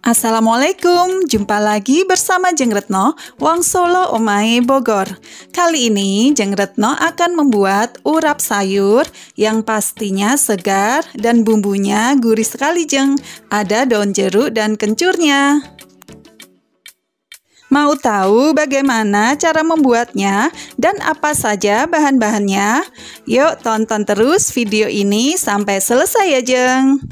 Assalamualaikum, jumpa lagi bersama Jeng Retno, Wong Solo Omahe Bogor. Kali ini Jeng Retno akan membuat urap sayur yang pastinya segar dan bumbunya gurih sekali Jeng. Ada daun jeruk dan kencurnya. Mau tahu bagaimana cara membuatnya dan apa saja bahan-bahannya? Yuk tonton terus video ini sampai selesai ya Jeng.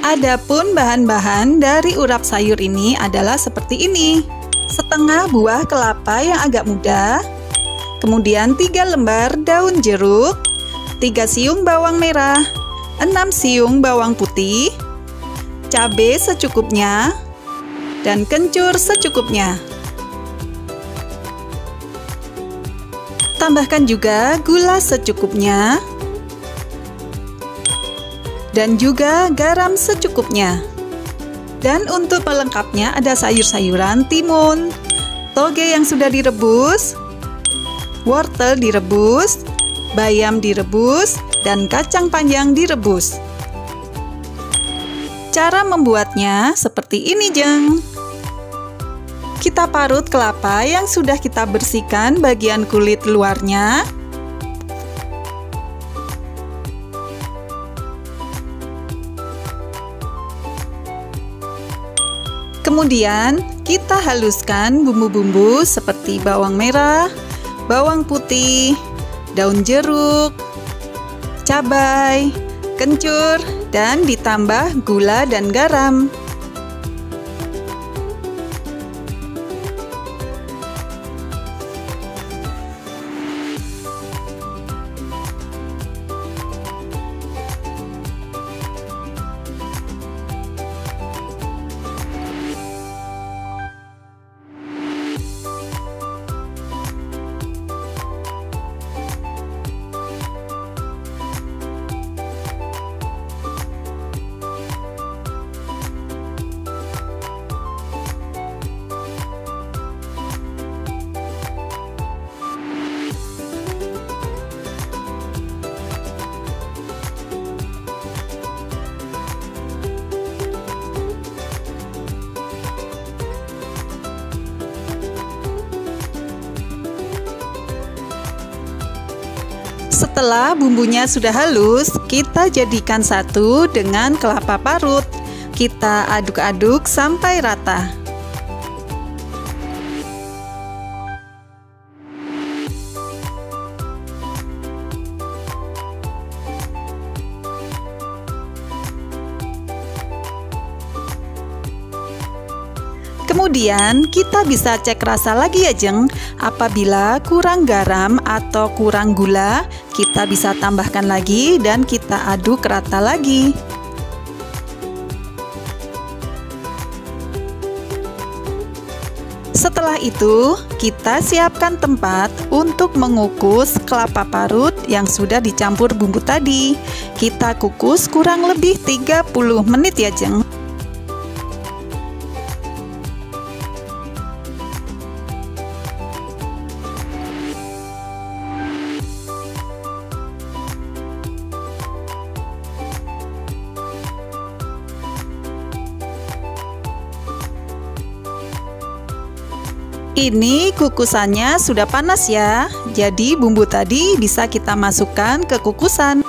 Adapun bahan-bahan dari urap sayur ini adalah seperti ini. Setengah buah kelapa yang agak muda, kemudian 3 lembar daun jeruk, 3 siung bawang merah, 6 siung bawang putih, cabai secukupnya, dan kencur secukupnya. Tambahkan juga gula secukupnya, dan juga garam secukupnya. Dan untuk pelengkapnya ada sayur-sayuran timun, toge yang sudah direbus, wortel direbus, bayam direbus, dan kacang panjang direbus. Cara membuatnya seperti ini Jeng. Kita parut kelapa yang sudah kita bersihkan bagian kulit luarnya. Kemudian kita haluskan bumbu-bumbu seperti bawang merah, bawang putih, daun jeruk, cabai, kencur, dan ditambah gula dan garam. Setelah bumbunya sudah halus, kita jadikan satu dengan kelapa parut. Kita aduk-aduk sampai rata. Kemudian kita bisa cek rasa lagi ya Jeng. Apabila kurang garam atau kurang gula, kita bisa tambahkan lagi dan kita aduk rata lagi. Setelah itu, kita siapkan tempat untuk mengukus kelapa parut yang sudah dicampur bumbu tadi. Kita kukus kurang lebih 30 menit ya Jeng. Ini kukusannya sudah panas ya, jadi bumbu tadi bisa kita masukkan ke kukusan.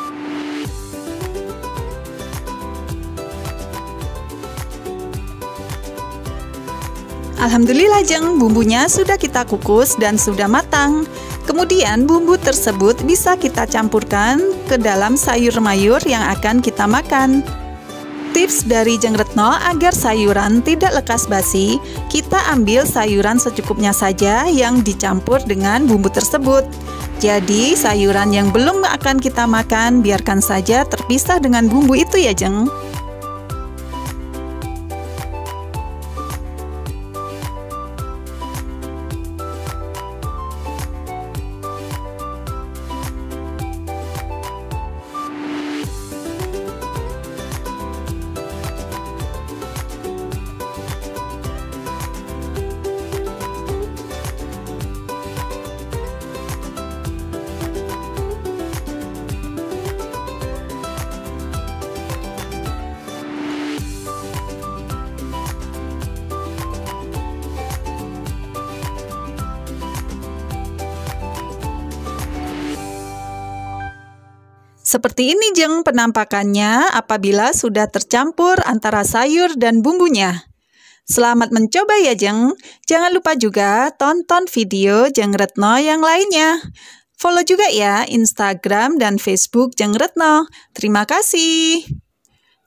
Alhamdulillah Jeng, bumbunya sudah kita kukus dan sudah matang. Kemudian bumbu tersebut bisa kita campurkan ke dalam sayur mayur yang akan kita makan. Tips dari Jeng Retno agar sayuran tidak lekas basi, kita ambil sayuran secukupnya saja yang dicampur dengan bumbu tersebut. Jadi sayuran yang belum akan kita makan biarkan saja terpisah dengan bumbu itu ya Jeng. Seperti ini Jeng penampakannya apabila sudah tercampur antara sayur dan bumbunya. Selamat mencoba ya Jeng. Jangan lupa juga tonton video Jeng Retno yang lainnya. Follow juga ya Instagram dan Facebook Jeng Retno. Terima kasih.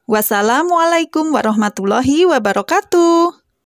Wassalamualaikum warahmatullahi wabarakatuh.